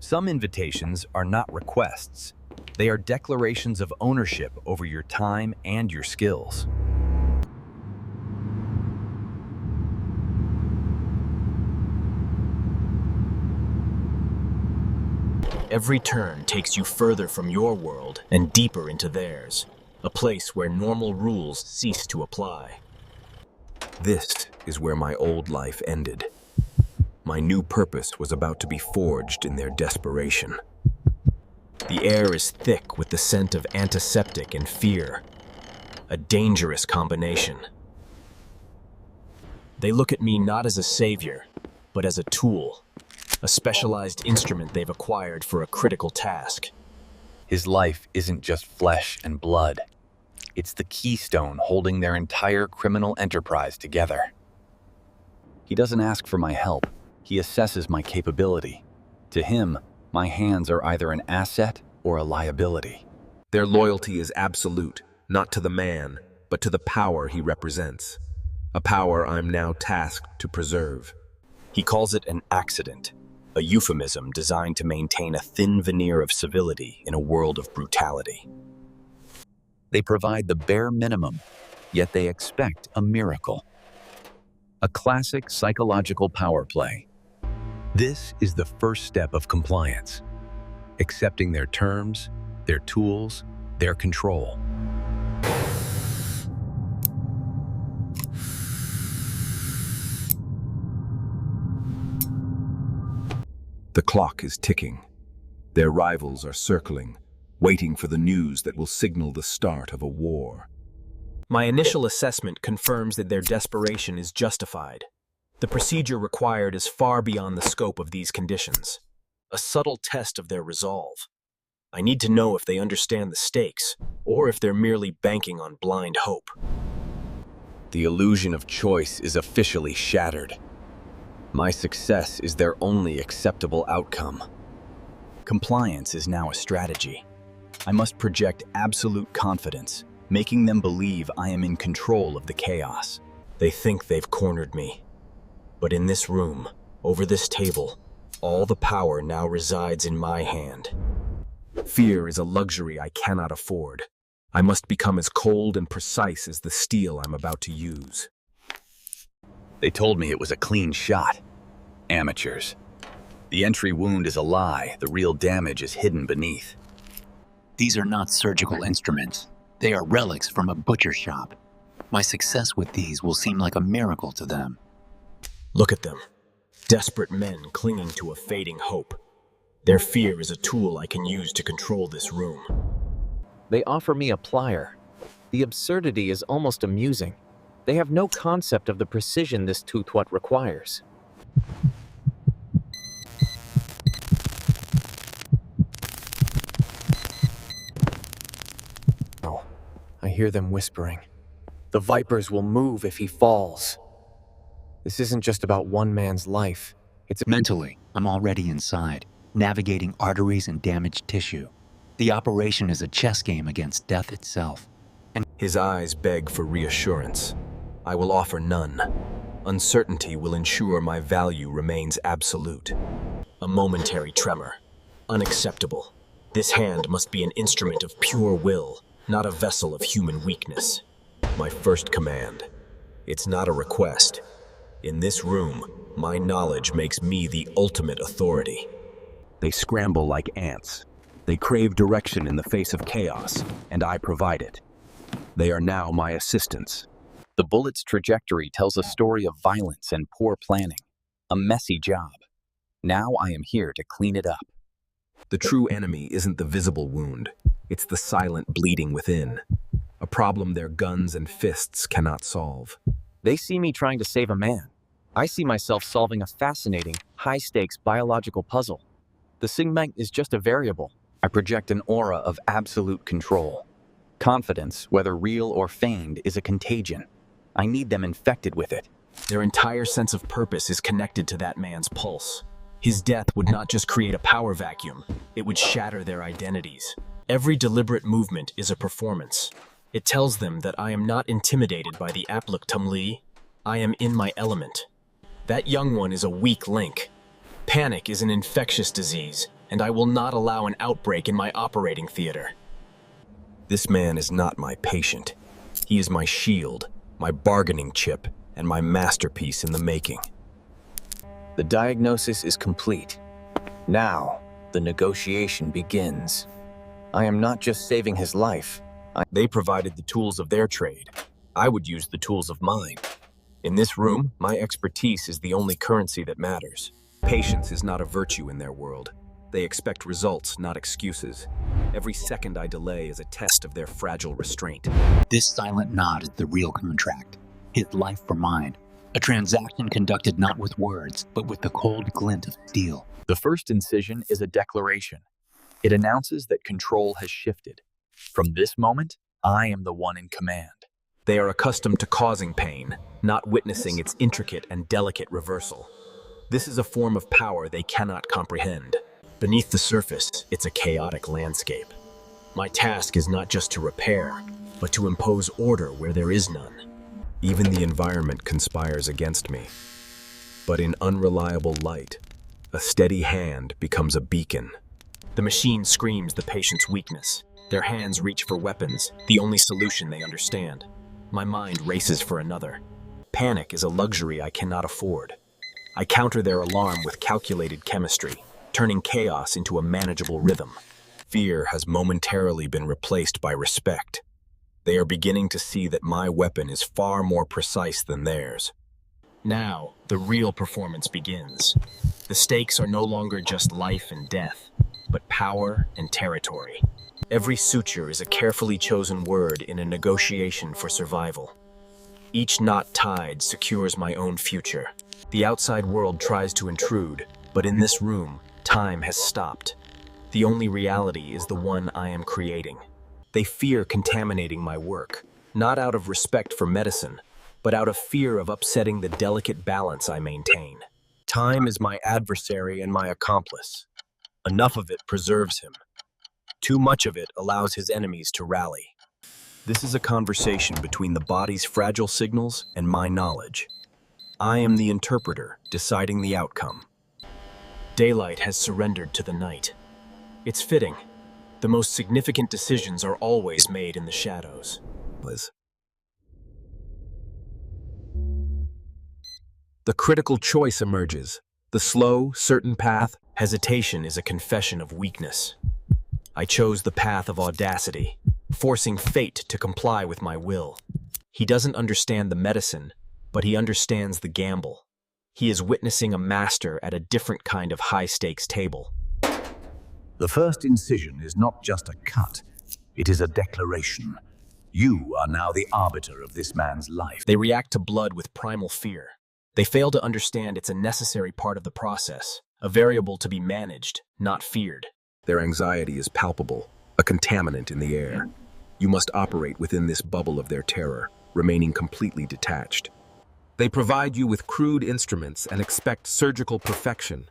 Some invitations are not requests. They are declarations of ownership over your time and your skills. Every turn takes you further from your world and deeper into theirs, a place where normal rules cease to apply. This is where my old life ended. My new purpose was about to be forged in their desperation. The air is thick with the scent of antiseptic and fear, a dangerous combination. They look at me not as a savior, but as a tool, a specialized instrument they've acquired for a critical task. His life isn't just flesh and blood. It's the keystone holding their entire criminal enterprise together. He doesn't ask for my help. He assesses my capability. To him, my hands are either an asset or a liability. Their loyalty is absolute, not to the man, but to the power he represents. A power I'm now tasked to preserve. He calls it an accident, a euphemism designed to maintain a thin veneer of civility in a world of brutality. They provide the bare minimum, yet they expect a miracle. A classic psychological power play. This is the first step of compliance, accepting their terms, their tools, their control. The clock is ticking. Their rivals are circling, waiting for the news that will signal the start of a war. My initial assessment confirms that their desperation is justified. The procedure required is far beyond the scope of these conditions, a subtle test of their resolve. I need to know if they understand the stakes, or if they're merely banking on blind hope. The illusion of choice is officially shattered. My success is their only acceptable outcome. Compliance is now a strategy. I must project absolute confidence, making them believe I am in control of the chaos. They think they've cornered me. But in this room, over this table, all the power now resides in my hand. Fear is a luxury I cannot afford. I must become as cold and precise as the steel I'm about to use. They told me it was a clean shot. Amateurs. The entry wound is a lie. The real damage is hidden beneath. These are not surgical instruments. They are relics from a butcher shop. My success with these will seem like a miracle to them. Look at them. Desperate men clinging to a fading hope. Their fear is a tool I can use to control this room. They offer me a plier. The absurdity is almost amusing. They have no concept of the precision this tutwat requires. Oh, I hear them whispering. The vipers will move if he falls. This isn't just about one man's life. It's Mentally, I'm already inside, navigating arteries and damaged tissue. The operation is a chess game against death itself. His eyes beg for reassurance. I will offer none. Uncertainty will ensure my value remains absolute. A momentary tremor. Unacceptable. This hand must be an instrument of pure will, not a vessel of human weakness. My first command. It's not a request. In this room, my knowledge makes me the ultimate authority. They scramble like ants. They crave direction in the face of chaos, and I provide it. They are now my assistants. The bullet's trajectory tells a story of violence and poor planning. A messy job. Now I am here to clean it up. The true enemy isn't the visible wound. It's the silent bleeding within. A problem their guns and fists cannot solve. They see me trying to save a man. I see myself solving a fascinating, high-stakes biological puzzle. The segment is just a variable. I project an aura of absolute control. Confidence, whether real or feigned, is a contagion. I need them infected with it. Their entire sense of purpose is connected to that man's pulse. His death would not just create a power vacuum, it would shatter their identities. Every deliberate movement is a performance. It tells them that I am not intimidated by the Apluk Tumli. I am in my element. That young one is a weak link. Panic is an infectious disease, and I will not allow an outbreak in my operating theater. This man is not my patient. He is my shield, my bargaining chip, and my masterpiece in the making. The diagnosis is complete. Now, the negotiation begins. I am not just saving his life. They provided the tools of their trade. I would use the tools of mine. In this room, my expertise is the only currency that matters. Patience is not a virtue in their world. They expect results, not excuses. Every second I delay is a test of their fragile restraint. This silent nod is the real contract. His life for mine. A transaction conducted not with words, but with the cold glint of steel. The first incision is a declaration. It announces that control has shifted. From this moment, I am the one in command. They are accustomed to causing pain, not witnessing its intricate and delicate reversal. This is a form of power they cannot comprehend. Beneath the surface, it's a chaotic landscape. My task is not just to repair, but to impose order where there is none. Even the environment conspires against me. But in unreliable light, a steady hand becomes a beacon. The machine screams the patient's weakness. Their hands reach for weapons, the only solution they understand. My mind races for another. Panic is a luxury I cannot afford. I counter their alarm with calculated chemistry, turning chaos into a manageable rhythm. Fear has momentarily been replaced by respect. They are beginning to see that my weapon is far more precise than theirs. Now, the real performance begins. The stakes are no longer just life and death, but power and territory. Every suture is a carefully chosen word in a negotiation for survival. Each knot tied secures my own future. The outside world tries to intrude, but in this room, time has stopped. The only reality is the one I am creating. They fear contaminating my work, not out of respect for medicine, but out of fear of upsetting the delicate balance I maintain. Time is my adversary and my accomplice. Enough of it preserves him. Too much of it allows his enemies to rally. This is a conversation between the body's fragile signals and my knowledge. I am the interpreter, deciding the outcome. Daylight has surrendered to the night. It's fitting. The most significant decisions are always made in the shadows. The critical choice emerges. The slow, certain path. Hesitation is a confession of weakness. I chose the path of audacity, forcing fate to comply with my will. He doesn't understand the medicine, but he understands the gamble. He is witnessing a master at a different kind of high-stakes table. The first incision is not just a cut, it is a declaration. You are now the arbiter of this man's life. They react to blood with primal fear. They fail to understand it's a necessary part of the process, a variable to be managed, not feared. Their anxiety is palpable, a contaminant in the air. You must operate within this bubble of their terror, remaining completely detached. They provide you with crude instruments and expect surgical perfection.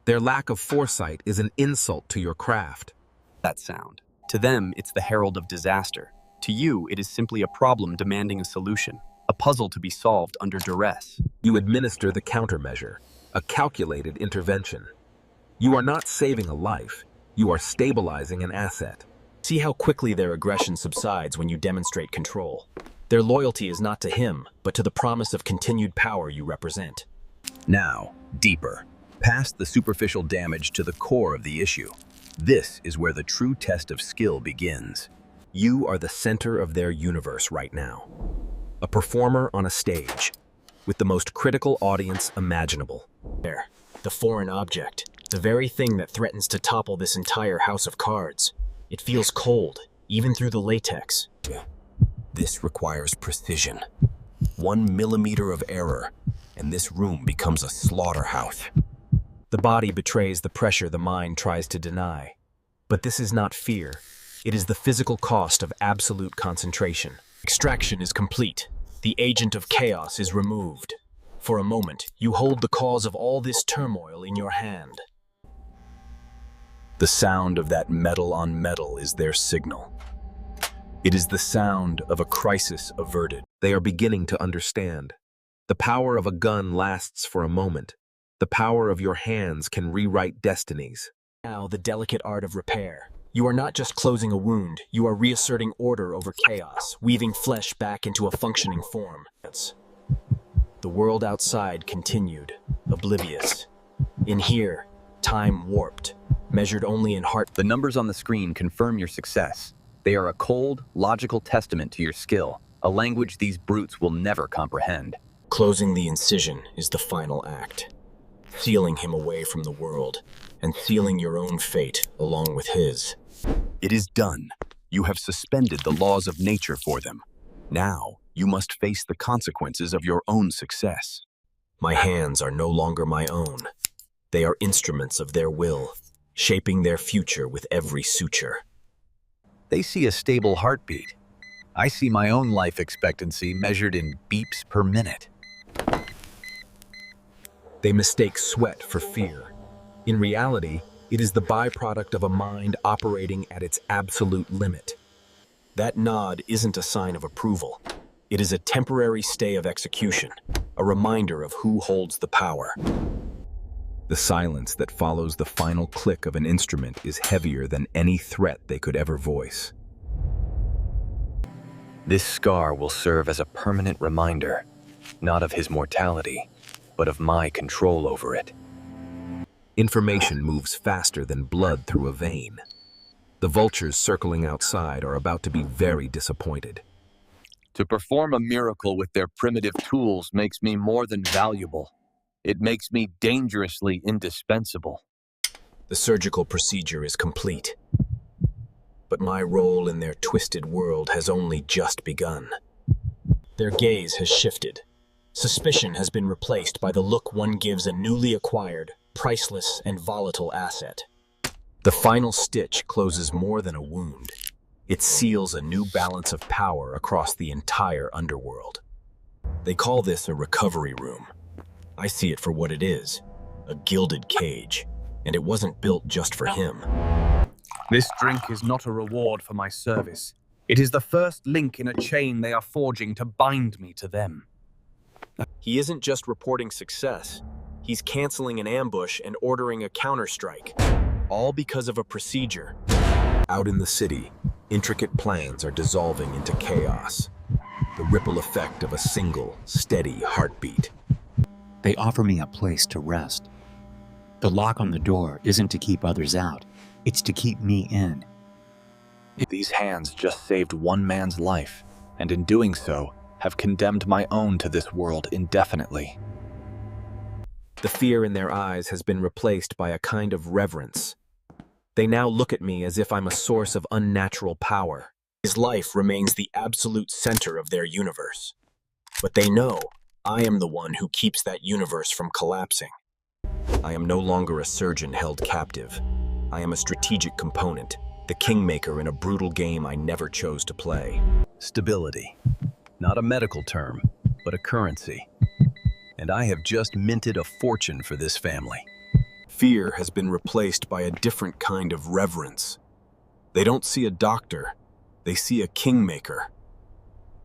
Their lack of foresight is an insult to your craft. That sound. To them, it's the herald of disaster. To you, it is simply a problem demanding a solution, a puzzle to be solved under duress. You administer the countermeasure, a calculated intervention. You are not saving a life, you are stabilizing an asset. See how quickly their aggression subsides when you demonstrate control. Their loyalty is not to him, but to the promise of continued power you represent. Now, deeper, past the superficial damage to the core of the issue. This is where the true test of skill begins. You are the center of their universe right now. A performer on a stage, with the most critical audience imaginable. There, the foreign object, the very thing that threatens to topple this entire house of cards. It feels cold, even through the latex. This requires precision. 1 millimeter of error, and this room becomes a slaughterhouse. The body betrays the pressure the mind tries to deny. But this is not fear. It is the physical cost of absolute concentration. Extraction is complete. The agent of chaos is removed. For a moment, you hold the cause of all this turmoil in your hand. The sound of that metal on metal is their signal. It is the sound of a crisis averted. They are beginning to understand. The power of a gun lasts for a moment. The power of your hands can rewrite destinies. Now, the delicate art of repair. You are not just closing a wound, you are reasserting order over chaos, weaving flesh back into a functioning form. The world outside continued, oblivious. In here, time warped, measured only in heart. The numbers on the screen confirm your success. They are a cold, logical testament to your skill, a language these brutes will never comprehend. Closing the incision is the final act. Sealing him away from the world, and sealing your own fate along with his. It is done. You have suspended the laws of nature for them. Now, you must face the consequences of your own success. My hands are no longer my own. They are instruments of their will, shaping their future with every suture. They see a stable heartbeat. I see my own life expectancy measured in beeps per minute. They mistake sweat for fear. In reality, it is the byproduct of a mind operating at its absolute limit. That nod isn't a sign of approval. It is a temporary stay of execution, a reminder of who holds the power. The silence that follows the final click of an instrument is heavier than any threat they could ever voice. This scar will serve as a permanent reminder, not of his mortality, but of my control over it. Information moves faster than blood through a vein. The vultures circling outside are about to be very disappointed. To perform a miracle with their primitive tools makes me more than valuable. It makes me dangerously indispensable. The surgical procedure is complete. But my role in their twisted world has only just begun. Their gaze has shifted. Suspicion has been replaced by the look one gives a newly acquired, priceless, and volatile asset. The final stitch closes more than a wound. It seals a new balance of power across the entire underworld. They call this a recovery room. I see it for what it is, a gilded cage, and it wasn't built just for him. This drink is not a reward for my service. It is the first link in a chain they are forging to bind me to them. He isn't just reporting success. He's canceling an ambush and ordering a counterstrike, all because of a procedure. Out in the city, intricate plans are dissolving into chaos. The ripple effect of a single, steady heartbeat. They offer me a place to rest. The lock on the door isn't to keep others out. It's to keep me in. These hands just saved one man's life, and in doing so, have condemned my own to this world indefinitely. The fear in their eyes has been replaced by a kind of reverence. They now look at me as if I'm a source of unnatural power. His life remains the absolute center of their universe. But they know I am the one who keeps that universe from collapsing. I am no longer a surgeon held captive. I am a strategic component, the kingmaker in a brutal game I never chose to play. Stability. Not a medical term, but a currency. And I have just minted a fortune for this family. Fear has been replaced by a different kind of reverence. They don't see a doctor, they see a kingmaker.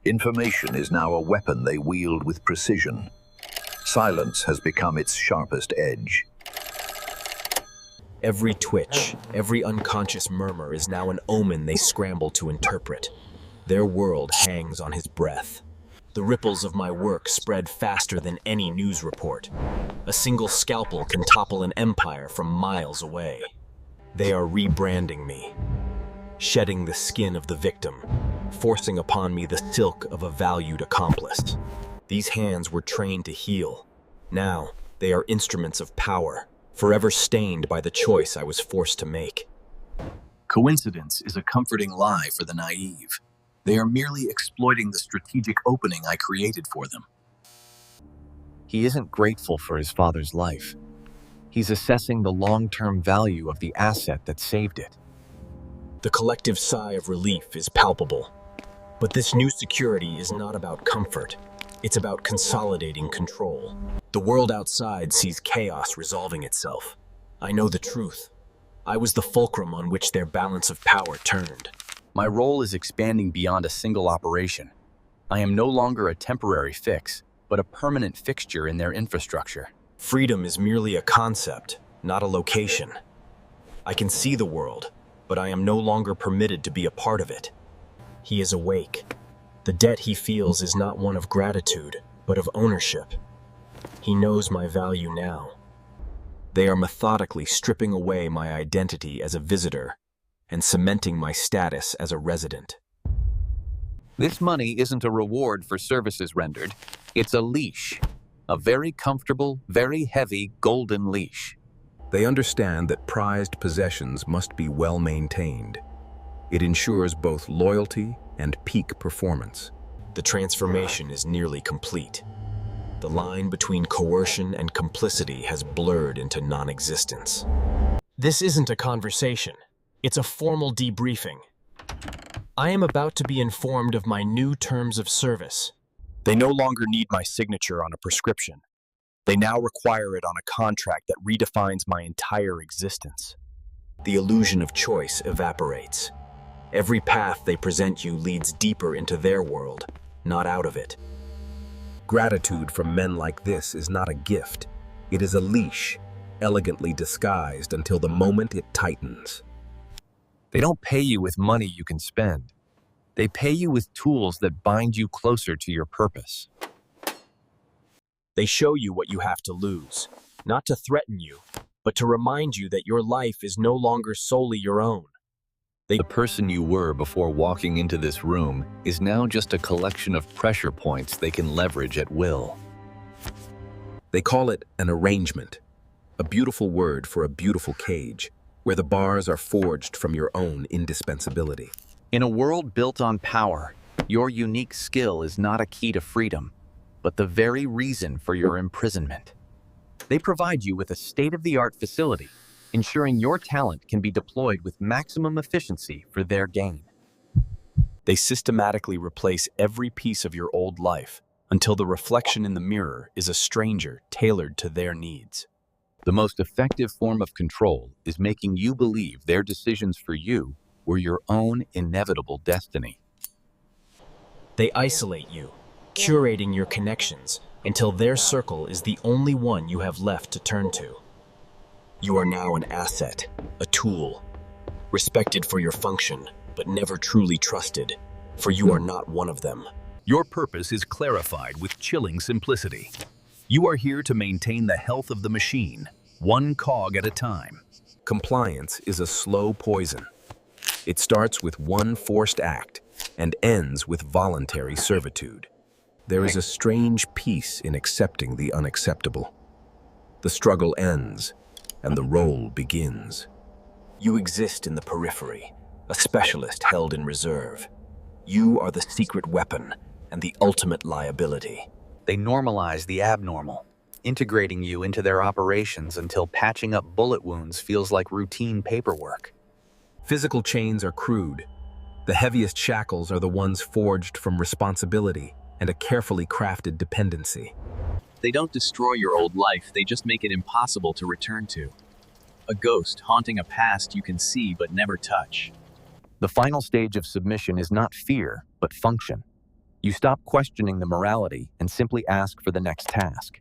Information is now a weapon they wield with precision. Silence has become its sharpest edge. Every twitch, every unconscious murmur is now an omen they scramble to interpret. Their world hangs on his breath. The ripples of my work spread faster than any news report. A single scalpel can topple an empire from miles away. They are rebranding me, shedding the skin of the victim, forcing upon me the silk of a valued accomplice. These hands were trained to heal. Now, they are instruments of power, forever stained by the choice I was forced to make. Coincidence is a comforting lie for the naive. They are merely exploiting the strategic opening I created for them. He isn't grateful for his father's life. He's assessing the long-term value of the asset that saved it. The collective sigh of relief is palpable. But this new security is not about comfort. It's about consolidating control. The world outside sees chaos resolving itself. I know the truth. I was the fulcrum on which their balance of power turned. My role is expanding beyond a single operation. I am no longer a temporary fix, but a permanent fixture in their infrastructure. Freedom is merely a concept, not a location. I can see the world, but I am no longer permitted to be a part of it. He is awake. The debt he feels is not one of gratitude, but of ownership. He knows my value now. They are methodically stripping away my identity as a visitor and cementing my status as a resident. This money isn't a reward for services rendered. It's a leash. A very comfortable, very heavy golden leash. They understand that prized possessions must be well maintained. It ensures both loyalty and peak performance. The transformation is nearly complete. The line between coercion and complicity has blurred into non-existence. This isn't a conversation. It's a formal debriefing. I am about to be informed of my new terms of service. They no longer need my signature on a prescription. They now require it on a contract that redefines my entire existence. The illusion of choice evaporates. Every path they present you leads deeper into their world, not out of it. Gratitude from men like this is not a gift. It is a leash, elegantly disguised until the moment it tightens. They don't pay you with money you can spend. They pay you with tools that bind you closer to your purpose. They show you what you have to lose, not to threaten you, but to remind you that your life is no longer solely your own. The person you were before walking into this room is now just a collection of pressure points they can leverage at will. They call it an arrangement, a beautiful word for a beautiful cage, where the bars are forged from your own indispensability. In a world built on power, your unique skill is not a key to freedom, but the very reason for your imprisonment. They provide you with a state-of-the-art facility, ensuring your talent can be deployed with maximum efficiency for their gain. They systematically replace every piece of your old life until the reflection in the mirror is a stranger tailored to their needs. The most effective form of control is making you believe their decisions for you were your own inevitable destiny. They isolate you, curating your connections until their circle is the only one you have left to turn to. You are now an asset, a tool, respected for your function, but never truly trusted, for you are not one of them. Your purpose is clarified with chilling simplicity. You are here to maintain the health of the machine, one cog at a time. Compliance is a slow poison. It starts with one forced act and ends with voluntary servitude. There is a strange peace in accepting the unacceptable. The struggle ends, and the role begins. You exist in the periphery, a specialist held in reserve. You are the secret weapon and the ultimate liability. They normalize the abnormal, integrating you into their operations until patching up bullet wounds feels like routine paperwork. Physical chains are crude. The heaviest shackles are the ones forged from responsibility and a carefully crafted dependency. They don't destroy your old life, they just make it impossible to return to. A ghost haunting a past you can see but never touch. The final stage of submission is not fear, but function. You stop questioning the morality and simply ask for the next task.